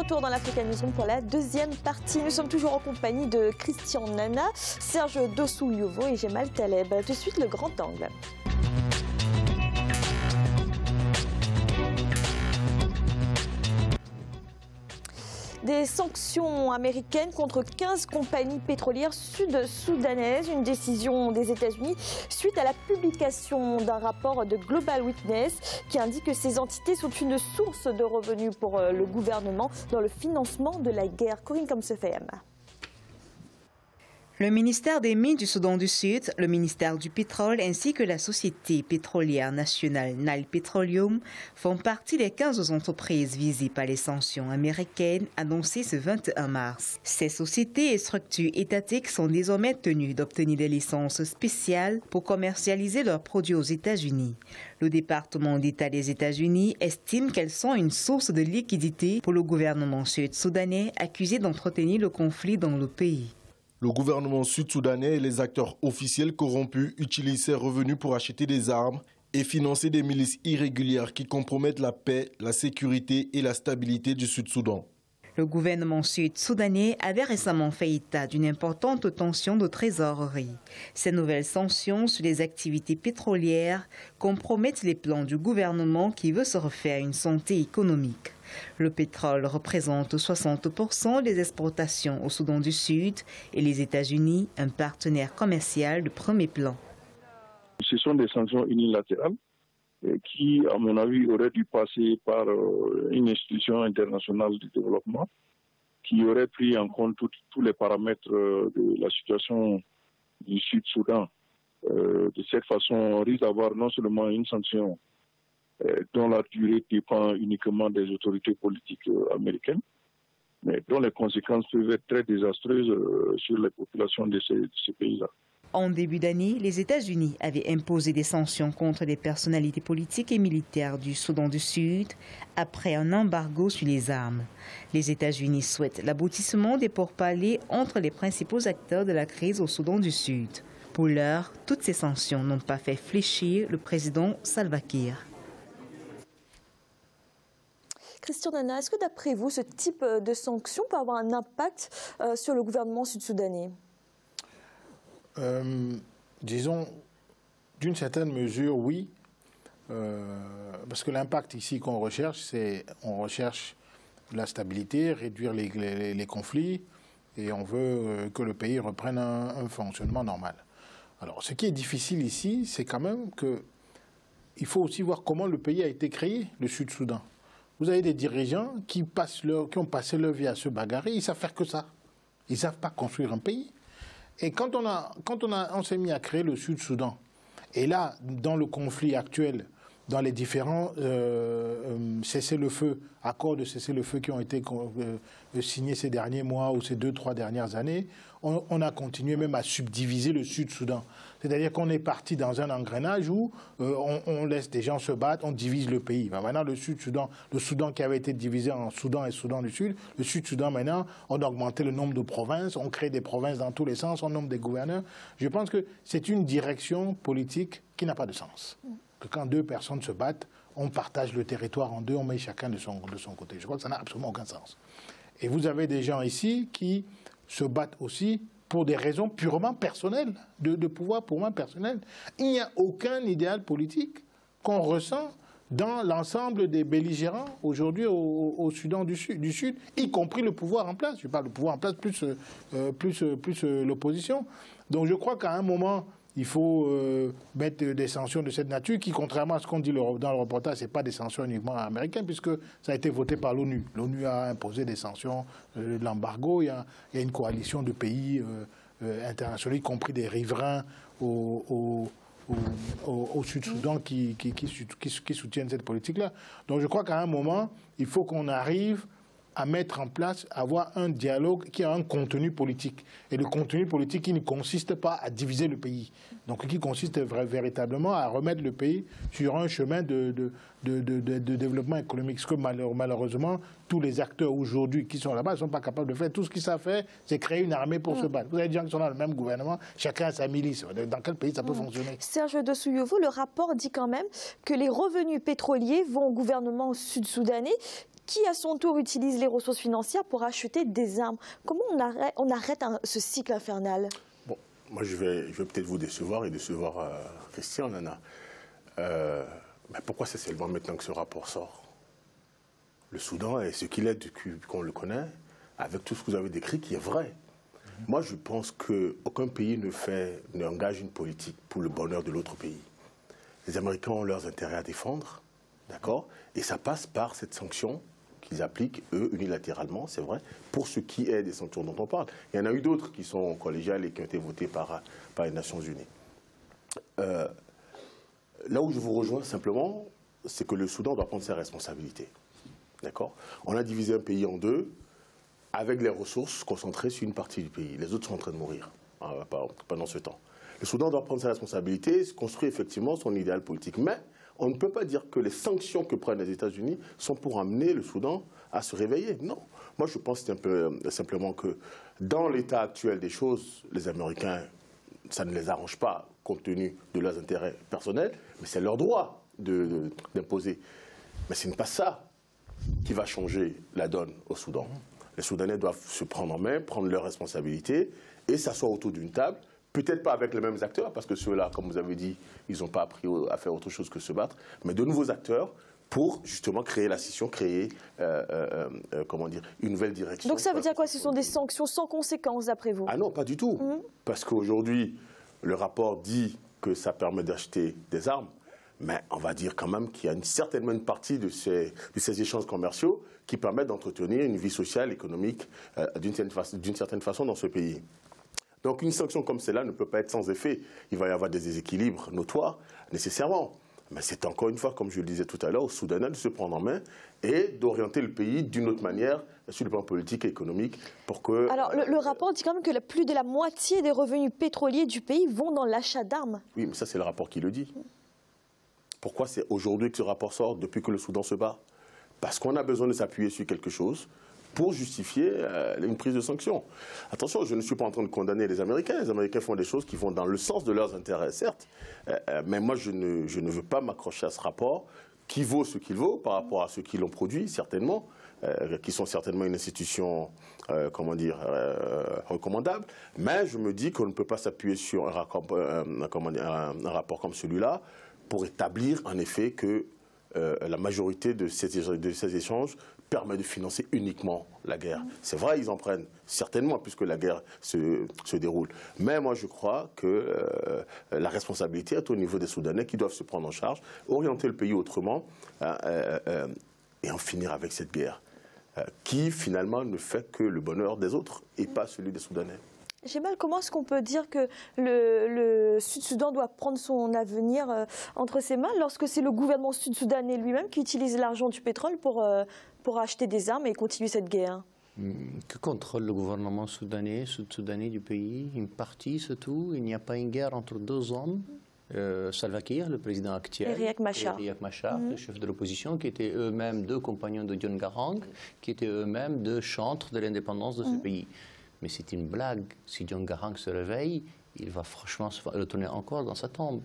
retour dans l'Africa Newsroom pour la deuxième partie. Nous sommes toujours en compagnie de Christian Nana, Serge Dossou-Yovo et Jemal Taleb. Tout de suite, le grand angle. Des sanctions américaines contre 15 compagnies pétrolières sud-soudanaises, une décision des États-Unis suite à la publication d'un rapport de Global Witness qui indique que ces entités sont une source de revenus pour le gouvernement dans le financement de la guerre. Corinne Kamsefem. Le ministère des Mines du Soudan du Sud, le ministère du Pétrole ainsi que la société pétrolière nationale Nile Petroleum font partie des 15 entreprises visées par les sanctions américaines annoncées ce 21 mars. Ces sociétés et structures étatiques sont désormais tenues d'obtenir des licences spéciales pour commercialiser leurs produits aux États-Unis. Le département d'État des États-Unis estime qu'elles sont une source de liquidité pour le gouvernement sud-soudanais accusé d'entretenir le conflit dans le pays. Le gouvernement sud-soudanais et les acteurs officiels corrompus utilisent ces revenus pour acheter des armes et financer des milices irrégulières qui compromettent la paix, la sécurité et la stabilité du Sud-Soudan. Le gouvernement sud-soudanais avait récemment fait état d'une importante tension de trésorerie. Ces nouvelles sanctions sur les activités pétrolières compromettent les plans du gouvernement qui veut se refaire une santé économique. Le pétrole représente 60% des exportations au Soudan du Sud et les États-Unis, un partenaire commercial de premier plan. Ce sont des sanctions unilatérales qui, à mon avis, auraient dû passer par une institution internationale de développement qui aurait pris en compte tous les paramètres de la situation du Sud-Soudan. De cette façon, on risque d'avoir non seulement une sanction dont la durée dépend uniquement des autorités politiques américaines, mais dont les conséquences peuvent être très désastreuses sur les populations de ces pays-là. En début d'année, les États-Unis avaient imposé des sanctions contre les personnalités politiques et militaires du Soudan du Sud après un embargo sur les armes. Les États-Unis souhaitent l'aboutissement des pourparlers entre les principaux acteurs de la crise au Soudan du Sud. Pour l'heure, toutes ces sanctions n'ont pas fait fléchir le président Salva Kiir. Christian Nana, est-ce que d'après vous, ce type de sanctions peut avoir un impact sur le gouvernement sud-soudanais ? Disons, d'une certaine mesure, oui. Parce que l'impact ici qu'on recherche, c'est on recherche la stabilité, réduire les conflits, et on veut que le pays reprenne un fonctionnement normal. Alors, ce qui est difficile ici, c'est quand même qu'il faut aussi voir comment le pays a été créé, le Sud-Soudan. Vous avez des dirigeants qui ont passé leur vie à se bagarrer, ils ne savent faire que ça. Ils ne savent pas construire un pays. Et quand on s'est mis à créer le Sud-Soudan, et là, dans le conflit actuel, dans les différents cessez-le-feu, accords de cessez-le-feu qui ont été signés ces derniers mois ou ces 2-3 dernières années, on a continué même à subdiviser le Sud-Soudan. C'est-à-dire qu'on est parti dans un engrenage où on laisse des gens se battre, on divise le pays. Maintenant, le Sud-Soudan, le Soudan qui avait été divisé en Soudan et Soudan du Sud, le Sud-Soudan, maintenant, on a augmenté le nombre de provinces, on crée des provinces dans tous les sens, on nomme des gouverneurs. Je pense que c'est une direction politique qui n'a pas de sens. Que quand deux personnes se battent, on partage le territoire en deux, on met chacun de son côté. Je crois que ça n'a absolument aucun sens. Et vous avez des gens ici qui se battent aussi pour des raisons purement personnelles, de pouvoir purement personnel. Il n'y a aucun idéal politique qu'on ressent dans l'ensemble des belligérants aujourd'hui au Soudan du Sud, y compris le pouvoir en place. Je parle du pouvoir en place plus l'opposition. Donc je crois qu'à un moment, il faut mettre des sanctions de cette nature qui, contrairement à ce qu'on dit dans le reportage, ce n'est pas des sanctions uniquement américaines puisque ça a été voté par l'ONU. L'ONU a imposé des sanctions de l'embargo. Il y a une coalition de pays internationaux, y compris des riverains au Sud-Soudan qui soutiennent cette politique-là. Donc je crois qu'à un moment, il faut qu'on arrive à mettre en place, à avoir un dialogue qui a un contenu politique. Et le contenu politique qui ne consiste pas à diviser le pays. Donc qui consiste véritablement à remettre le pays sur un chemin de développement économique. Ce que malheureusement, tous les acteurs aujourd'hui qui sont là-bas ne sont pas capables de faire. Tout ce qu'ils savent faire, c'est créer une armée pour se battre. Vous avez des gens qui sont dans le même gouvernement, chacun a sa milice. Dans quel pays ça peut fonctionner? Serge Dossou-Yovo, le rapport dit quand même que les revenus pétroliers vont au gouvernement sud-soudanais qui à son tour utilise les ressources financières pour acheter des armes. Comment on arrête ce cycle infernal? Bon, moi je vais peut-être vous décevoir et décevoir Christian, Nana. Mais pourquoi c'est seulement maintenant que ce rapport sort? Le Soudan est ce qu'il est depuis qu'on le connaît, avec tout ce que vous avez décrit qui est vrai. Moi, je pense qu'aucun pays n'engage une politique pour le bonheur de l'autre pays. Les Américains ont leurs intérêts à défendre, d'accord? Et ça passe par cette sanction qu'ils appliquent, eux, unilatéralement, c'est vrai, pour ce qui est des sanctions dont on parle. Il y en a eu d'autres qui sont collégiales et qui ont été votées par les Nations Unies. Là où je vous rejoins simplement, c'est que le Soudan doit prendre ses responsabilités. D'accord? On a divisé un pays en deux, avec les ressources concentrées sur une partie du pays. Les autres sont en train de mourir pendant ce temps. Le Soudan doit prendre ses responsabilités, construire effectivement son idéal politique. Mais on ne peut pas dire que les sanctions que prennent les États-Unis sont pour amener le Soudan à se réveiller. Non. Moi, je pense simplement que dans l'état actuel des choses, les Américains, ça ne les arrange pas compte tenu de leurs intérêts personnels, mais c'est leur droit d'imposer. Mais ce n'est pas ça qui va changer la donne au Soudan. Les Soudanais doivent se prendre en main, prendre leurs responsabilités et s'asseoir autour d'une table, peut-être pas avec les mêmes acteurs, parce que ceux-là, comme vous avez dit, ils n'ont pas appris à faire autre chose que se battre, mais de nouveaux acteurs pour justement créer la scission, créer comment dire, une nouvelle direction. Donc ça veut dire quoi? Ce sont des sanctions sans conséquences d'après vous? Ah non, pas du tout. Parce qu'aujourd'hui, le rapport dit que ça permet d'acheter des armes, mais on va dire quand même qu'il y a certainement une partie de ces échanges commerciaux qui permettent d'entretenir une vie sociale, économique, d'une certaine façon dans ce pays. Donc une sanction comme celle-là ne peut pas être sans effet. Il va y avoir des déséquilibres notoires, nécessairement. Mais c'est encore une fois, comme je le disais tout à l'heure, aux Soudanais de se prendre en main et d'orienter le pays d'une autre manière sur le plan politique et économique pour que... Alors le rapport dit quand même que plus de la moitié des revenus pétroliers du pays vont dans l'achat d'armes. Oui, mais ça c'est le rapport qui le dit. Pourquoi c'est aujourd'hui que ce rapport sort, depuis que le Soudan se bat? Parce qu'on a besoin de s'appuyer sur quelque chose pour justifier une prise de sanctions. Attention, je ne suis pas en train de condamner les Américains. Les Américains font des choses qui vont dans le sens de leurs intérêts, certes. Mais moi, je ne veux pas m'accrocher à ce rapport qui vaut ce qu'il vaut par rapport à ceux qui l'ont produit, certainement, qui sont certainement une institution, comment dire, recommandable. Mais je me dis qu'on ne peut pas s'appuyer sur un rapport comme celui-là pour établir en effet que la majorité de ces échanges permet de financer uniquement la guerre. C'est vrai, ils en prennent certainement puisque la guerre se déroule. Mais moi, je crois que la responsabilité est au niveau des Soudanais qui doivent se prendre en charge, orienter le pays autrement et en finir avec cette guerre qui, finalement, ne fait que le bonheur des autres et pas celui des Soudanais. Gémal, comment est-ce qu'on peut dire que le Sud-Soudan doit prendre son avenir entre ses mains lorsque c'est le gouvernement sud-soudanais lui-même qui utilise l'argent du pétrole pour acheter des armes et continuer cette guerre? Que contrôle le gouvernement sud-soudanais du pays? Une partie, c'est tout. Il n'y a pas une guerre entre deux hommes. Salva Kiir, le président actuel, et Riek Machar, le chef de l'opposition, qui étaient eux-mêmes deux compagnons de John Garang, qui étaient eux-mêmes deux chantres de l'indépendance de ce pays. Mais c'est une blague. Si John Garang se réveille, il va franchement se retourner encore dans sa tombe.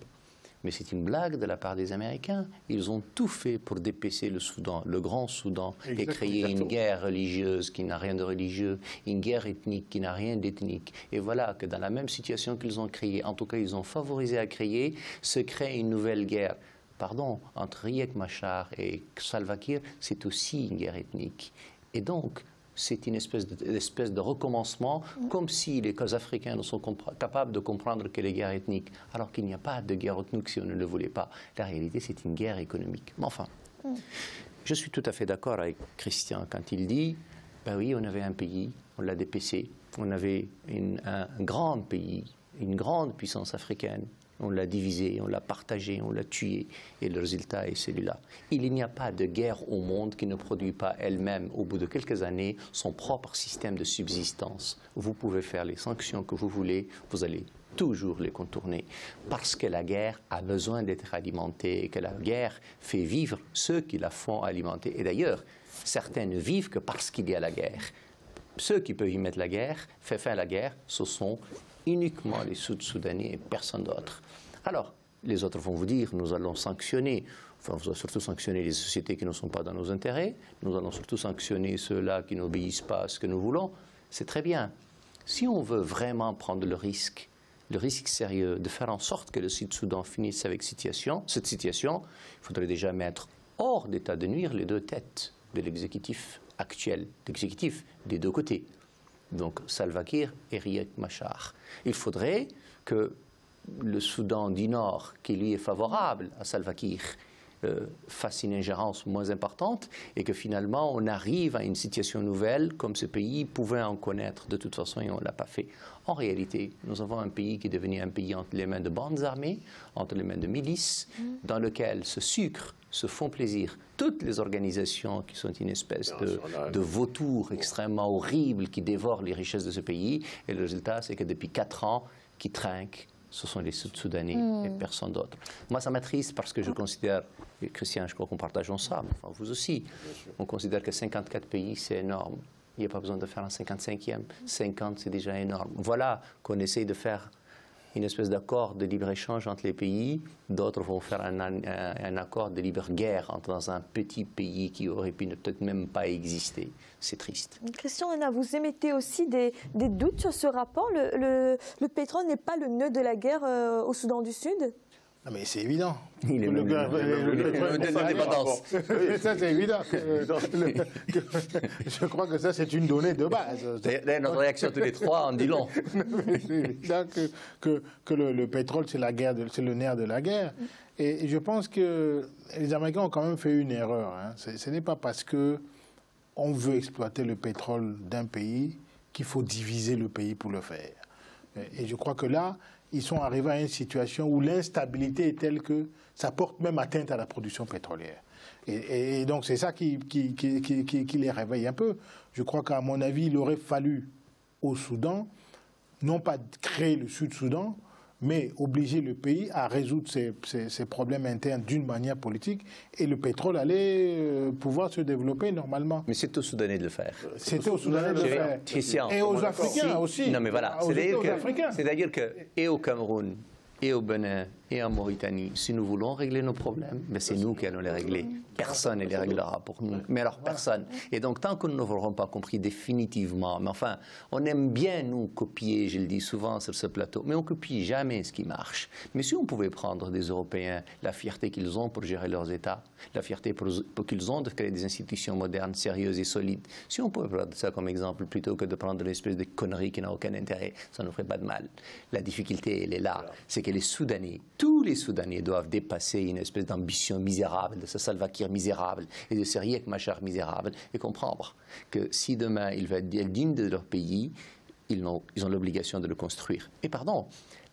Mais c'est une blague de la part des Américains. Ils ont tout fait pour dépecer le Soudan, le grand Soudan, et créer une guerre religieuse qui n'a rien de religieux, une guerre ethnique qui n'a rien d'ethnique. Et voilà que dans la même situation qu'ils ont créée, en tout cas ils ont favorisé à créer, se crée une nouvelle guerre. Pardon, entre Riek Machar et Salva Kiir, c'est aussi une guerre ethnique. Et donc, c'est une espèce de recommencement, comme si les Africains ne sont capables de comprendre que les guerres ethniques, alors qu'il n'y a pas de guerre ethnique si on ne le voulait pas. La réalité, c'est une guerre économique. Mais enfin, je suis tout à fait d'accord avec Christian quand il dit, ben oui, on avait un pays, on l'a dépecé, on avait un grand pays, une grande puissance africaine. On l'a divisé, on l'a partagé, on l'a tué, et le résultat est celui-là. Il n'y a pas de guerre au monde qui ne produit pas elle-même, au bout de quelques années, son propre système de subsistance. Vous pouvez faire les sanctions que vous voulez, vous allez toujours les contourner, parce que la guerre a besoin d'être alimentée, et que la guerre fait vivre ceux qui la font alimenter. Et d'ailleurs, certains ne vivent que parce qu'il y a la guerre. Ceux qui peuvent y mettre la guerre, faire fin à la guerre, ce sont uniquement les Sud-Soudanais et personne d'autre. Alors, les autres vont vous dire, nous allons sanctionner, enfin, nous allons surtout sanctionner les sociétés qui ne sont pas dans nos intérêts, nous allons surtout sanctionner ceux-là qui n'obéissent pas à ce que nous voulons. C'est très bien. Si on veut vraiment prendre le risque sérieux de faire en sorte que le Sud-Soudan finisse avec cette situation, il faudrait déjà mettre hors d'état de nuire les deux têtes de l'exécutif actuel, l'exécutif des deux côtés. Donc Salva Kiir et Riek Machar. Il faudrait que le Soudan du Nord, qui lui est favorable à Salva Kiir, fasse une ingérence moins importante et que finalement on arrive à une situation nouvelle comme ce pays pouvait en connaître de toute façon et on ne l'a pas fait. En réalité, nous avons un pays qui est devenu un pays entre les mains de bandes armées, entre les mains de milices, dans lequel se sucrent, se font plaisir toutes les organisations qui sont une espèce de vautours extrêmement horribles qui dévorent les richesses de ce pays et le résultat c'est que depuis 4 ans, qui trinquent, ce sont les Sud-Soudanais et personne d'autre. Moi, ça m'attriste parce que je considère, et Christian, je crois qu'on partage ça, mais enfin, vous aussi, on considère que 54 pays, c'est énorme. Il n'y a pas besoin de faire un 55e. 50, c'est déjà énorme. Voilà qu'on essaye de faire une espèce d'accord de libre-échange entre les pays. D'autres vont faire un accord de libre-guerre dans un petit pays qui aurait pu ne peut-être même pas exister. C'est triste. Christian Hena, vous émettez aussi des doutes sur ce rapport. Le pétrole n'est pas le nœud de la guerre au Soudan du Sud? Non, mais c'est évident. Il est le l'indépendance. Ça, c'est évident. Je crois que ça, c'est une donnée de base. Notre réaction tous les trois en dit long. C'est évident que le pétrole, c'est le nerf de la guerre. Et je pense que les Américains ont quand même fait une erreur. Hein. Ce n'est pas parce qu'on veut exploiter le pétrole d'un pays qu'il faut diviser le pays pour le faire. Et je crois que là, ils sont arrivés à une situation où l'instabilité est telle que ça porte même atteinte à la production pétrolière. Et donc c'est ça qui les réveille un peu. Je crois qu'à mon avis, il aurait fallu au Soudan, non pas créer le Sud-Soudan, mais obliger le pays à résoudre ses problèmes internes d'une manière politique, et le pétrole allait pouvoir se développer normalement. Mais c'est aux Soudanais de le faire. C'était aux Soudanais de le faire. Christian, et aux Africains aussi. Non mais voilà, c'est-à-dire que et au Cameroun, et au Bénin, et en Mauritanie, si nous voulons régler nos problèmes, mais c'est nous qui allons les régler. Personne ne les réglera pour nous. Mais alors personne. Et donc tant que nous n'aurons pas compris définitivement, mais enfin, on aime bien nous copier, je le dis souvent sur ce plateau, mais on ne copie jamais ce qui marche. Mais si on pouvait prendre des Européens la fierté qu'ils ont pour gérer leurs États, la fierté qu'ils ont de créer des institutions modernes, sérieuses et solides, si on pouvait prendre ça comme exemple plutôt que de prendre une espèce de connerie qui n'a aucun intérêt, ça ne ferait pas de mal. La difficulté, elle est là. C'est que les Soudanais, tous les Soudanais doivent dépasser une espèce d'ambition misérable, de ce Salva Kiir misérable et de ce Riek Machar misérable, et comprendre que si demain ils veulent être dignes de leur pays, ils ont l'obligation de le construire. Et pardon,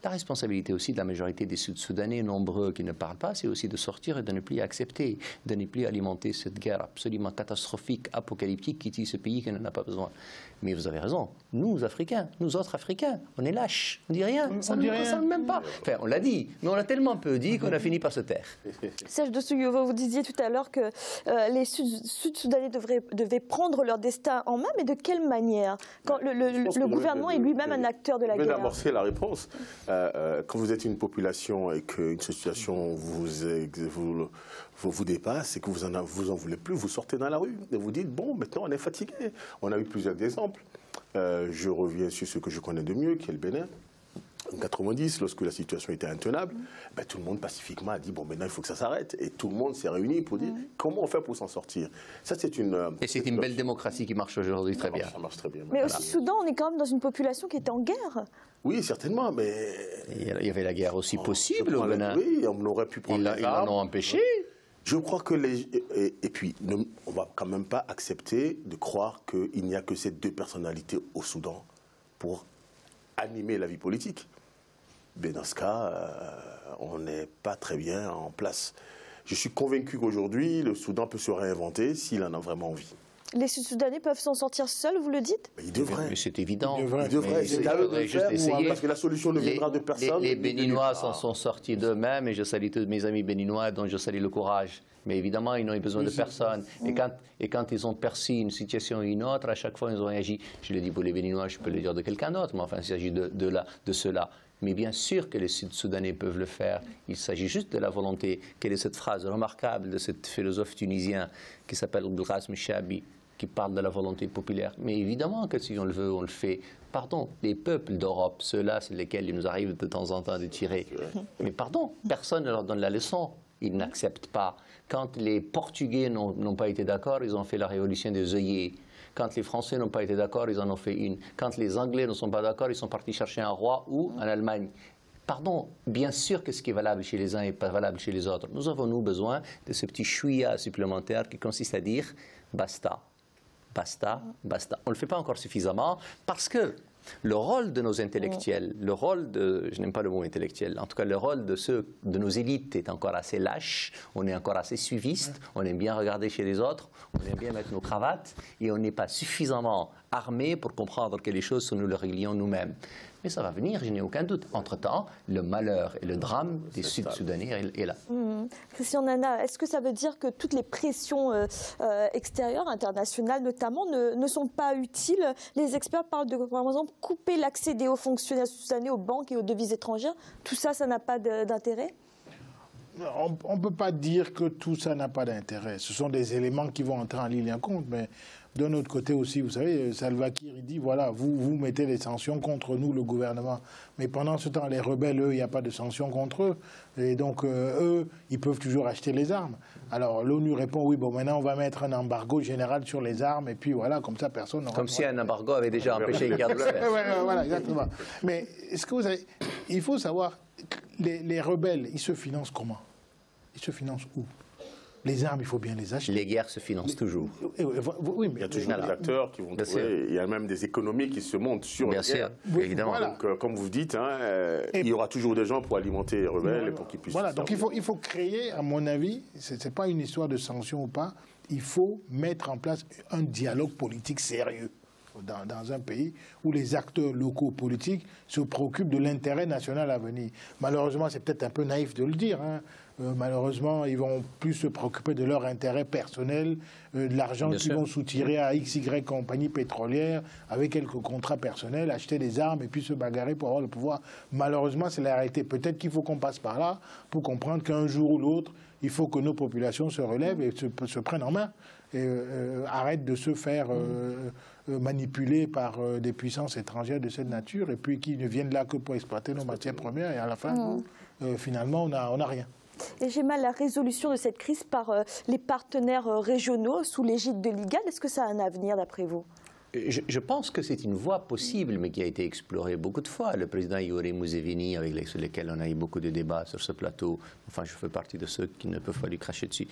la responsabilité aussi de la majorité des Sud-Soudanais nombreux qui ne parlent pas, c'est aussi de sortir et de ne plus accepter, de ne plus alimenter cette guerre absolument catastrophique, apocalyptique qui tue ce pays qui n'en a pas besoin. Mais vous avez raison, nous Africains, nous autres Africains, on est lâches, on dit rien, ça ne nous concerne même pas. Enfin, on l'a dit, mais on l'a tellement peu dit qu'on a fini par se taire. Serge Dessougyova, vous disiez tout à l'heure que les Sud-Soudanais devaient prendre leur destin en main, mais de quelle manière? Quand le gouvernement est lui-même un acteur de la guerre. Je vais d'amorcer la réponse. Quand vous êtes une population et qu'une situation vous dépasse et que vous en voulez plus, vous sortez dans la rue et vous dites, bon, maintenant on est fatigué. On a eu plusieurs exemples. Je reviens sur ce que je connais de mieux, qui est le Bénin. En 90, lorsque la situation était intenable, ben, tout le monde pacifiquement a dit, bon, maintenant il faut que ça s'arrête. Et tout le monde s'est réuni pour dire, comment on fait pour s'en sortir? Ça, c'est Et c'est une belle démocratie qui marche aujourd'hui très bien. Ça marche très bien. Mais voilà. Au Soudan, on est quand même dans une population qui est en guerre. Oui, certainement, mais... Il y avait la guerre aussi possible au Bénin. Oui, on aurait pu prendre Ils l'en ont empêché. Je crois que et puis, on ne va quand même pas accepter de croire qu'il n'y a que ces deux personnalités au Soudan pour animer la vie politique. Mais dans ce cas, on n'est pas très bien en place. Je suis convaincu qu'aujourd'hui, le Soudan peut se réinventer s'il en a vraiment envie. Les Sud-Soudanais peuvent s'en sortir seuls, vous le dites? Mais ils devraient. Mais c'est évident. Ils devraient. C'est à eux de le faire, parce que la solution ne viendra de personne. Les Béninois s'en sont sortis d'eux-mêmes, et je salue tous mes amis béninois dont je salue le courage. Mais évidemment, ils n'ont eu besoin de personne. Et quand ils ont perçu une situation ou une autre, à chaque fois, ils ont réagi. Je le dis pour les Béninois, je peux le dire de quelqu'un d'autre, mais enfin, il s'agit de ceux-là. Mais bien sûr que les Sud-Soudanais peuvent le faire. Il s'agit juste de la volonté. Quelle est cette phrase remarquable de ce philosophe tunisien qui s'appelle Abdelghasem Chabi, qui parle de la volonté populaire? Mais évidemment que si on le veut, on le fait. Pardon, les peuples d'Europe, ceux-là, c'est lesquels il nous arrive de temps en temps de tirer. Mais pardon, personne ne leur donne la leçon. Ils n'acceptent pas. Quand les Portugais n'ont pas été d'accord, ils ont fait la révolution des œillets. Quand les Français n'ont pas été d'accord, ils en ont fait une. Quand les Anglais ne sont pas d'accord, ils sont partis chercher un roi ou en Allemagne. Pardon, bien sûr que ce qui est valable chez les uns n'est pas valable chez les autres. Nous avons besoin de ce petit chouïa supplémentaire qui consiste à dire basta, basta, basta. On ne le fait pas encore suffisamment parce que le rôle de nos intellectuels, le rôle de, je n'aime pas le mot intellectuel, en tout cas le rôle de nos élites est encore assez lâche, on est encore assez suiviste, on aime bien regarder chez les autres, on aime bien mettre nos cravates et on n'est pas suffisamment armé pour comprendre que les choses, nous les réglions nous-mêmes. Mais ça va venir, je n'ai aucun doute. Entre-temps, le malheur et le drame des Sud-Soudanais est là. Christian Nana, est-ce que ça veut dire que toutes les pressions extérieures, internationales notamment, ne sont pas utiles? Les experts parlent de, par exemple, couper l'accès des hauts fonctionnaires sud-soudanais aux banques et aux devises étrangères. Tout ça, ça n'a pas d'intérêt? On ne peut pas dire que tout ça n'a pas d'intérêt. Ce sont des éléments qui vont entrer en ligne en compte, mais d'un autre côté aussi, vous savez, Salva Kiir, il dit, voilà, vous mettez des sanctions contre nous, le gouvernement. Mais pendant ce temps, les rebelles, eux, il n'y a pas de sanctions contre eux. Et donc, eux, ils peuvent toujours acheter les armes. Alors, l'ONU répond, oui, bon, maintenant, on va mettre un embargo général sur les armes, et puis voilà, comme ça, personne n'aura... Comme si un embargo avait déjà empêché les guerres de le faire. Voilà, exactement. Mais, est-ce que vous savez, il faut savoir, les rebelles, ils se financent comment? Ils se financent où? Les armes, il faut bien les acheter. Les guerres se financent toujours. Oui, mais il y a toujours des acteurs qui vont trouver. Il y a même des économies qui se montent sur les guerres. Oui, évidemment. Voilà. Donc, comme vous dites, il y aura toujours des gens pour alimenter les rebelles et pour qu'ils puissent... Voilà, donc il faut créer, à mon avis, ce n'est pas une histoire de sanctions ou pas, il faut mettre en place un dialogue politique sérieux dans un pays où les acteurs locaux politiques se préoccupent de l'intérêt national à venir. Malheureusement, c'est peut-être un peu naïf de le dire, malheureusement, ils vont plus se préoccuper de leur intérêt personnel, de l'argent qu'ils vont soutirer à XY compagnie pétrolière, avec quelques contrats personnels, acheter des armes et puis se bagarrer pour avoir le pouvoir. Malheureusement, c'est la réalité. Peut-être qu'il faut qu'on passe par là pour comprendre qu'un jour ou l'autre, il faut que nos populations se relèvent et se prennent en main. Et arrêtent de se faire manipuler par des puissances étrangères de cette nature et puis qui ne viennent là que pour exploiter nos matières premières et à la fin, finalement, on n'a rien. Et j'ai mal la résolution de cette crise par les partenaires régionaux sous l'égide de l'IGAD. Est-ce que ça a un avenir d'après vous? Je pense que c'est une voie possible, mais qui a été explorée beaucoup de fois. Le président Yoweri Museveni, sur lequel on a eu beaucoup de débats sur ce plateau, enfin je fais partie de ceux qui ne peuvent pas lui cracher dessus,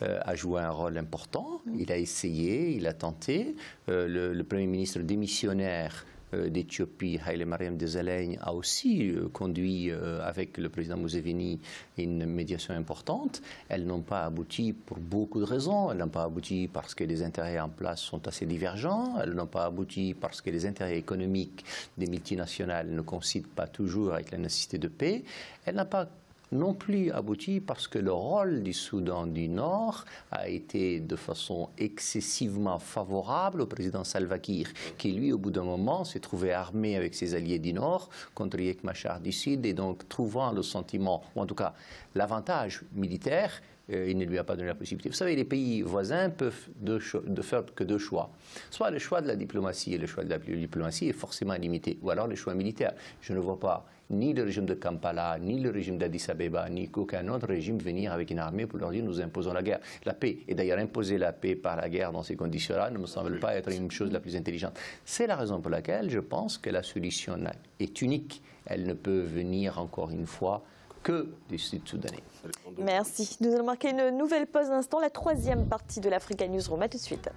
a joué un rôle important. Il a essayé, il a tenté. Le Premier ministre démissionnaire d'Éthiopie, Haile Mariam Desalegn, a aussi conduit avec le président Museveni une médiation importante. Elles n'ont pas abouti pour beaucoup de raisons. Elles n'ont pas abouti parce que les intérêts en place sont assez divergents. Elles n'ont pas abouti parce que les intérêts économiques des multinationales ne coïncident pas toujours avec la nécessité de paix. Elles n'ont pas non plus abouti parce que le rôle du Soudan du Nord a été de façon excessivement favorable au président Salva Kiir, qui lui, au bout d'un moment, s'est trouvé armé avec ses alliés du Nord contre Riek Machar du Sud, et donc trouvant le sentiment, ou en tout cas l'avantage militaire, il ne lui a pas donné la possibilité. Vous savez, les pays voisins peuvent faire que deux choix. Soit le choix de la diplomatie, et le choix de la diplomatie est forcément limité, ou alors le choix militaire. Je ne vois pas ni le régime de Kampala, ni le régime d'Addis Abeba, ni aucun autre régime venir avec une armée pour leur dire nous imposons la guerre. La paix, et d'ailleurs imposer la paix par la guerre dans ces conditions-là ne me semble pas être une chose la plus intelligente. C'est la raison pour laquelle je pense que la solution est unique. Elle ne peut venir encore une fois que des Sud-Soudanais. Merci. Nous allons marquer une nouvelle pause d'instant, la troisième partie de l'Africa Newsroom. À tout de suite.